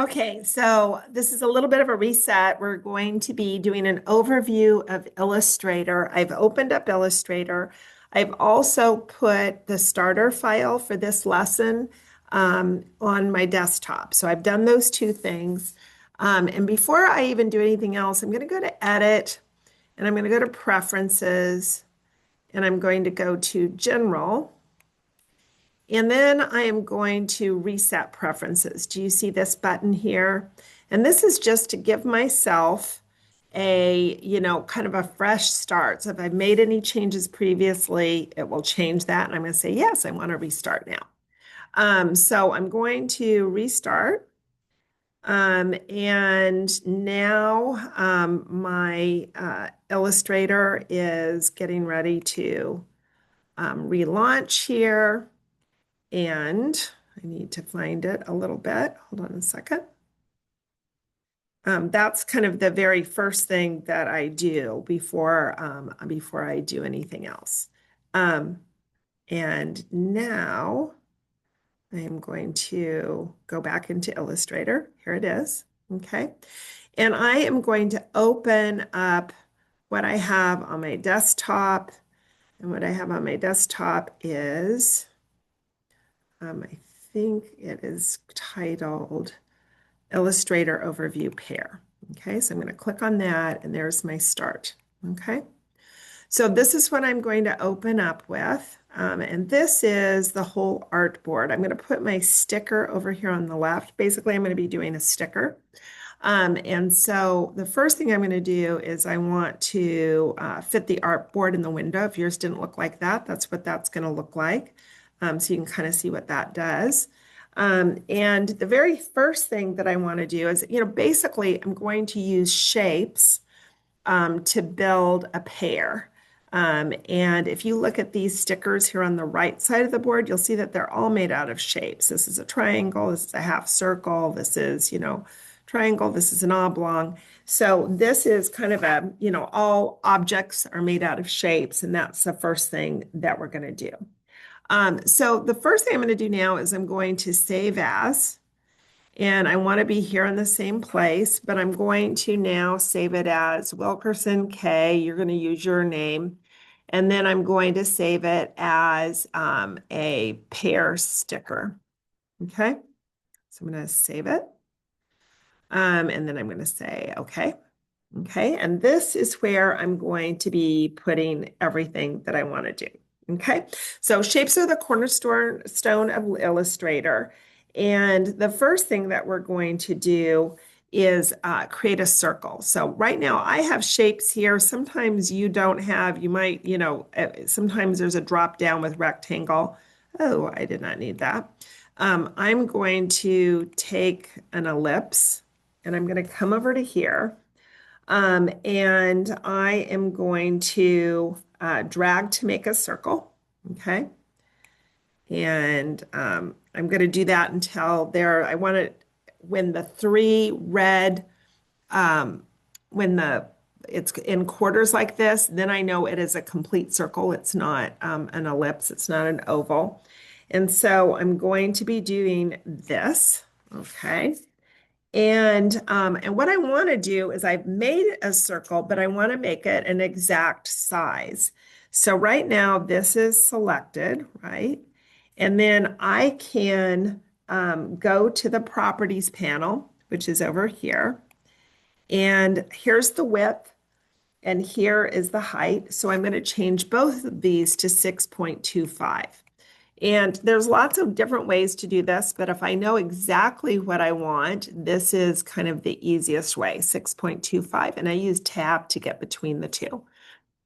Okay, so this is a little bit of a reset. We're going to be doing an overview of Illustrator. I've opened up Illustrator. I've also put the starter file for this lesson on my desktop. So I've done those two things. And before I even do anything else, I'm going to go to Edit and I'm going to go to Preferences and I'm going to go to General. And then I am going to reset preferences. Do you see this button here? And this is just to give myself kind of a fresh start. So if I've made any changes previously, it will change that. And I'm going to say, yes, I want to restart now. So I'm going to restart. And now my Illustrator is getting ready to relaunch here. And I need to find it a little bit. Hold on a second. That's kind of the very first thing that I do before I do anything else. And now I am going to go back into Illustrator. Here it is. Okay. And I am going to open up what I have on my desktop. And what I have on my desktop is I think it is titled Illustrator Overview Pear. Okay, so I'm going to click on that and there's my start. Okay, so this is what I'm going to open up with. And this is the whole artboard. I'm going to put my sticker over here on the left. Basically, I'm going to be doing a sticker. And so the first thing I'm going to do is I want to fit the artboard in the window. If yours didn't look like that, that's what that's going to look like. So you can kind of see what that does. And the very first thing that I want to do is, basically I'm going to use shapes to build a pear. And if you look at these stickers here on the right side of the board, you'll see that they're all made out of shapes. This is a triangle, this is a half circle, this is, triangle, this is an oblong. So this is kind of all objects are made out of shapes, and that's the first thing that we're going to do. So the first thing I'm going to do now is I'm going to save as, and I want to be here in the same place, but I'm going to now save it as Wilkerson K. You're going to use your name. And then I'm going to save it as a pear sticker. Okay. So I'm going to save it. And then I'm going to say, okay. Okay. And this is where I'm going to be putting everything that I want to do. Okay, so shapes are the cornerstone of Illustrator. And the first thing that we're going to do is create a circle. So right now I have shapes here. Sometimes you don't have, you might, sometimes there's a drop down with rectangle. Oh, I did not need that. I'm going to take an ellipse and I'm going to come over to here. And I am going to drag to make a circle, okay? And I'm going to do that until there, I want it, when the three red, it's in quarters like this, then I know it is a complete circle. It's not an ellipse, it's not an oval. And so I'm going to be doing this, okay? And what I want to do is I've made a circle, but I want to make it an exact size. So right now this is selected, right? And then I can go to the properties panel, which is over here. And here's the width and here is the height. So I'm going to change both of these to 6.25. And there's lots of different ways to do this, but if I know exactly what I want, this is kind of the easiest way, 6.25, and I use tab to get between the two.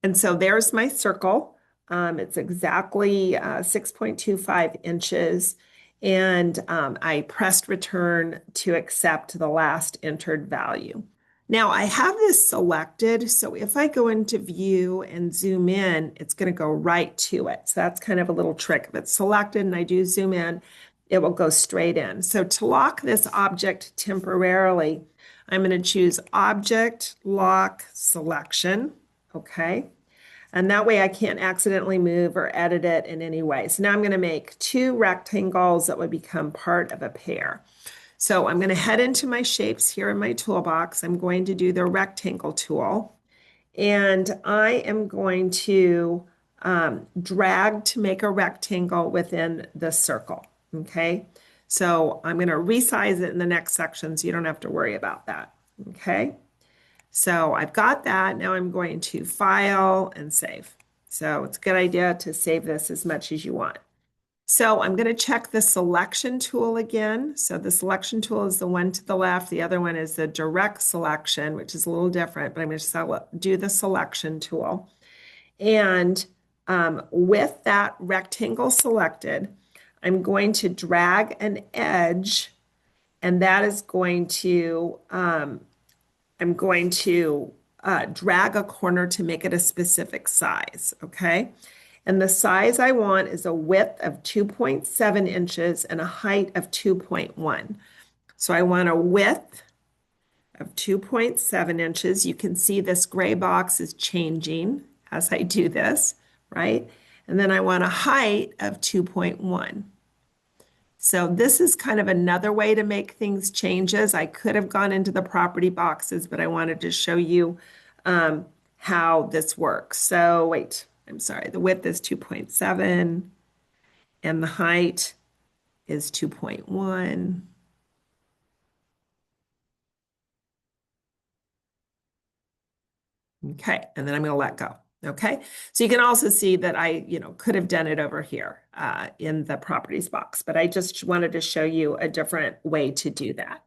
And so there's my circle. It's exactly 6.25 inches, and I pressed return to accept the last entered value. Now I have this selected, so if I go into view and zoom in, it's going to go right to it. So that's kind of a little trick. If it's selected and I do zoom in, it will go straight in. So to lock this object temporarily, I'm going to choose Object Lock Selection, okay? And that way I can't accidentally move or edit it in any way. So now I'm going to make two rectangles that would become part of a pear. So I'm going to head into my shapes here in my toolbox. I'm going to do the rectangle tool. And I am going to drag to make a rectangle within the circle. Okay. So I'm going to resize it in the next section so you don't have to worry about that. Okay. So I've got that. Now I'm going to file and save. So it's a good idea to save this as much as you want. So I'm going to check the selection tool again. So the selection tool is the one to the left. The other one is the direct selection, which is a little different, but I'm going to do the selection tool. And with that rectangle selected, I'm going to drag an edge, and that is going to, I'm going to drag a corner to make it a specific size, okay? And the size I want is a width of 2.7 inches and a height of 2.1. So I want a width of 2.7 inches. You can see this gray box is changing as I do this, right? And then I want a height of 2.1. So this is kind of another way to make things changes. I could have gone into the property boxes, but I wanted to show you how this works. So wait, I'm sorry, the width is 2.7 and the height is 2.1. Okay, and then I'm going to let go. Okay, so you can also see that I, could have done it over here in the properties box, but I just wanted to show you a different way to do that.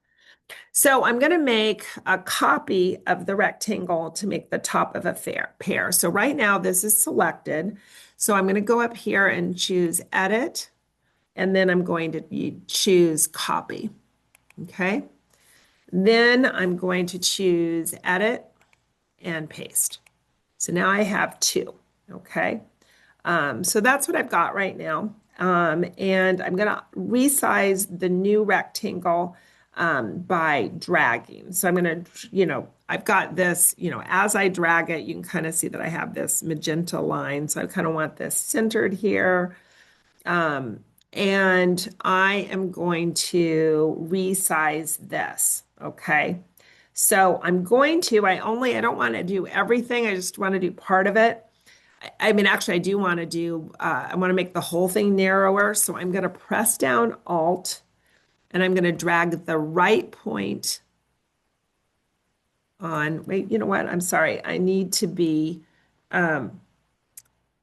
So I'm going to make a copy of the rectangle to make the top of a pear. So right now this is selected. So I'm going to go up here and choose edit, and then I'm going to choose copy. Okay. Then I'm going to choose edit and paste. So now I have two. Okay. So that's what I've got right now. And I'm going to resize the new rectangle by dragging. So I'm going to, I've got this, as I drag it, you can kind of see that I have this magenta line. So I kind of want this centered here. And I am going to resize this. Okay. So I'm going to, I don't want to do everything. I just want to do part of it. I mean, actually, I do want to do, I want to make the whole thing narrower. So I'm going to press down Alt and I'm going to drag the right point on, wait, you know what? I'm sorry. I need to be in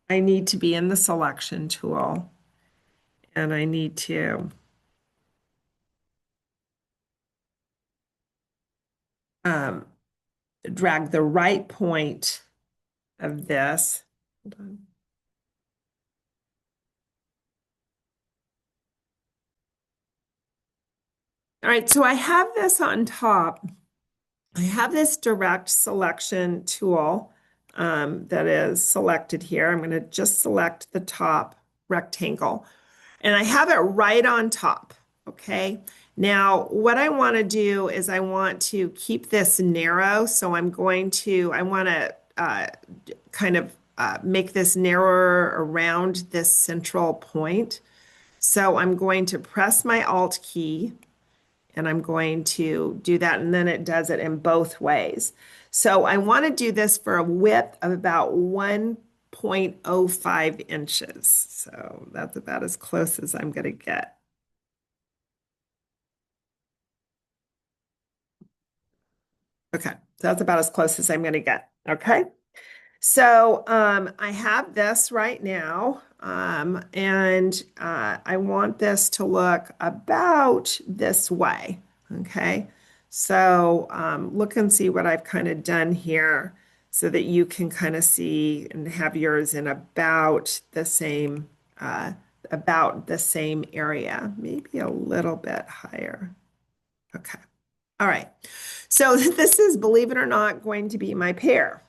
the selection tool and I need to um, drag the right point of this. Hold on. All right, so I have this on top. I have this direct selection tool that is selected here. I'm going to just select the top rectangle and I have it right on top. Okay. Now, what I want to do is I want to keep this narrow. So I want to kind of make this narrower around this central point. So I'm going to press my Alt key and I'm going to do that, and then it does it in both ways. So I want to do this for a width of about 1.05 inches. So that's about as close as I'm going to get. Okay, so that's about as close as I'm going to get. Okay. So I have this right now, and I want this to look about this way. Okay, so look and see what I've kind of done here so that you can kind of see and have yours in about the same area, maybe a little bit higher. Okay. All right. So this is, believe it or not, going to be my pear.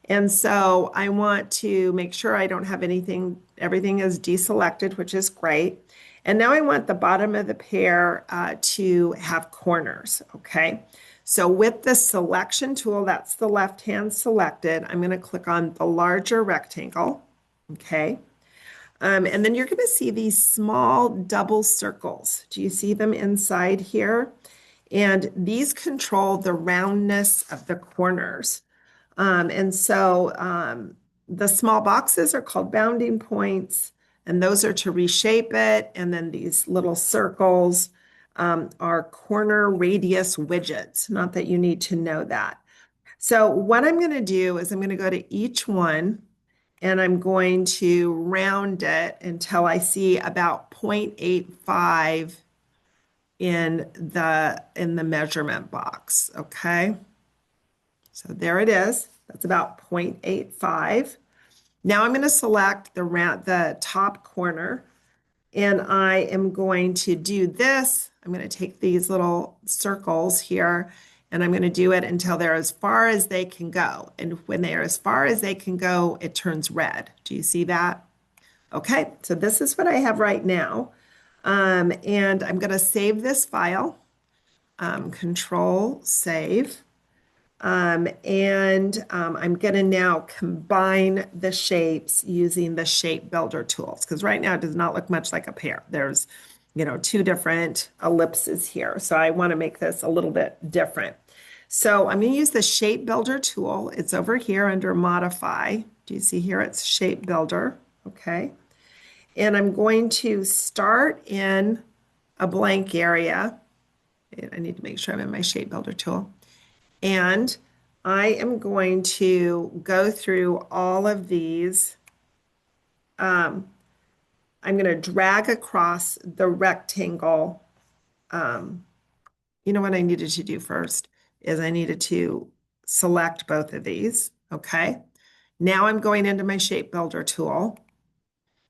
And so I want to make sure I don't have everything is deselected, which is great. And now I want the bottom of the pear to have corners, okay? So with the selection tool, that's the left hand selected, I'm going to click on the larger rectangle, okay? And then you're going to see these small double circles. Do you see them inside here? And these control the roundness of the corners. And so the small boxes are called bounding points, and those are to reshape it. And then these little circles are corner radius widgets. Not that you need to know that. So what I'm going to do is I'm going to go to each one and I'm going to round it until I see about 0.85 in the measurement box. Okay. So there it is. That's about 0.85. Now I'm going to select the top corner, and I am going to do this. I'm going to take these little circles here, and I'm going to do it until they're as far as they can go. And when they are as far as they can go, it turns red. Do you see that? Okay, so this is what I have right now. And I'm going to save this file, Control Save. And I'm going to now combine the shapes using the shape builder tools because right now it does not look much like a pear. There's, two different ellipses here. So I want to make this a little bit different. So I'm going to use the shape builder tool. It's over here under modify. Do you see here? It's shape builder. Okay. And I'm going to start in a blank area. I need to make sure I'm in my shape builder tool. And I am going to go through all of these. I'm going to drag across the rectangle. You know what I needed to do first is I needed to select both of these. Okay. Now I'm going into my shape builder tool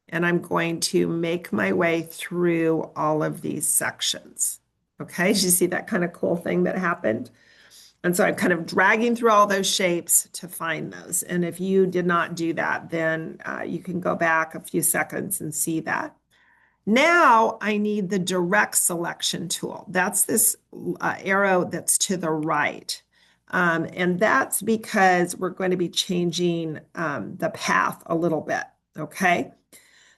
and I'm going to make my way through all of these sections. Okay. Did you see that kind of cool thing that happened? And so I'm kind of dragging through all those shapes to find those. And if you did not do that, then you can go back a few seconds and see that. Now I need the direct selection tool. That's this arrow that's to the right. And that's because we're going to be changing the path a little bit. Okay.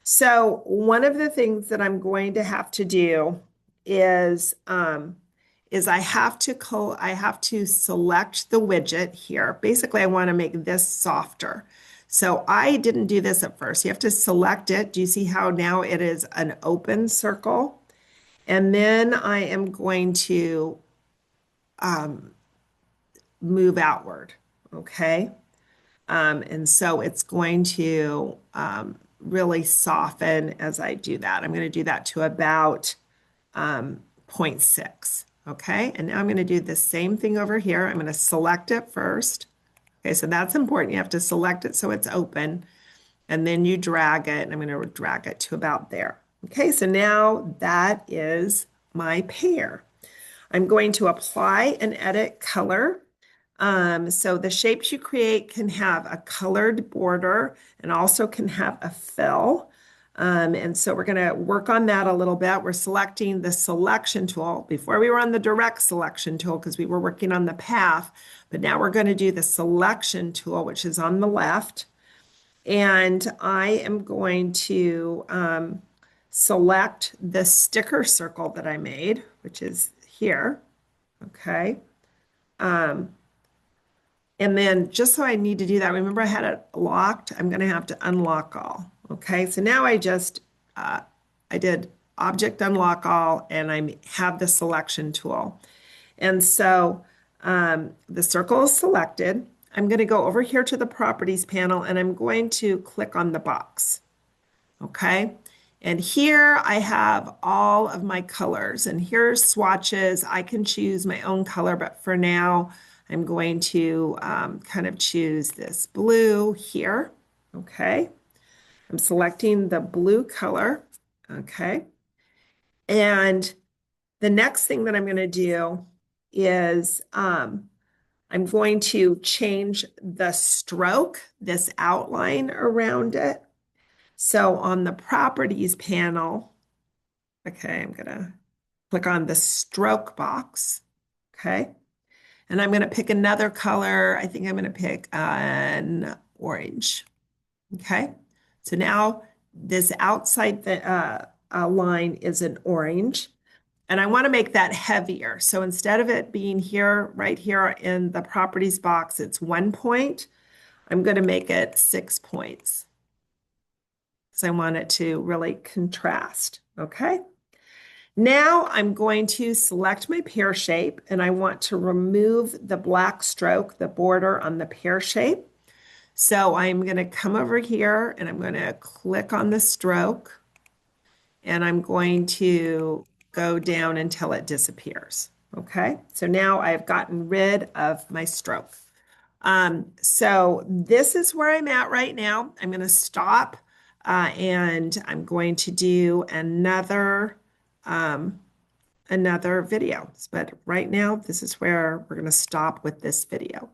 So one of the things that I'm going to have to do is I have to select the widget here. Basically, I want to make this softer. So I didn't do this at first. You have to select it. Do you see how now it is an open circle? And then I am going to move outward. Okay. And so it's going to really soften as I do that. I'm going to do that to about 0.6. Okay, and now I'm going to do the same thing over here. I'm going to select it first. Okay, so that's important. You have to select it so it's open, and then you drag it, and I'm going to drag it to about there. Okay, so now that is my pear. I'm going to apply and edit color. So the shapes you create can have a colored border and also can have a fill. And so we're going to work on that a little bit. We're selecting the selection tool. Before we were on the direct selection tool because we were working on the path, but now we're going to do the selection tool, which is on the left. And I am going to select the sticker circle that I made, which is here. Okay. And then just so I need to do that, remember I had it locked. I'm going to have to unlock all. Okay, so now I did object unlock all and I have the selection tool. And so the circle is selected. I'm going to go over here to the properties panel and I'm going to click on the box. Okay, and here I have all of my colors and here's swatches. I can choose my own color, but for now, I'm going to kind of choose this blue here. Okay. I'm selecting the blue color. Okay. And the next thing that I'm going to do is I'm going to change the stroke, this outline around it. So on the properties panel, okay, I'm going to click on the stroke box. Okay. And I'm going to pick another color. I think I'm going to pick an orange. Okay. So now this outside line is an orange. And I want to make that heavier. So instead of it being here, right here in the properties box, it's 1 point. I'm going to make it 6 points because I want it to really contrast. Okay. Now I'm going to select my pear shape and I want to remove the black stroke, the border on the pear shape. So I'm going to come over here and I'm going to click on the stroke and I'm going to go down until it disappears. Okay, so now I've gotten rid of my stroke. So this is where I'm at right now. I'm going to stop and I'm going to do another video. But right now, this is where we're going to stop with this video.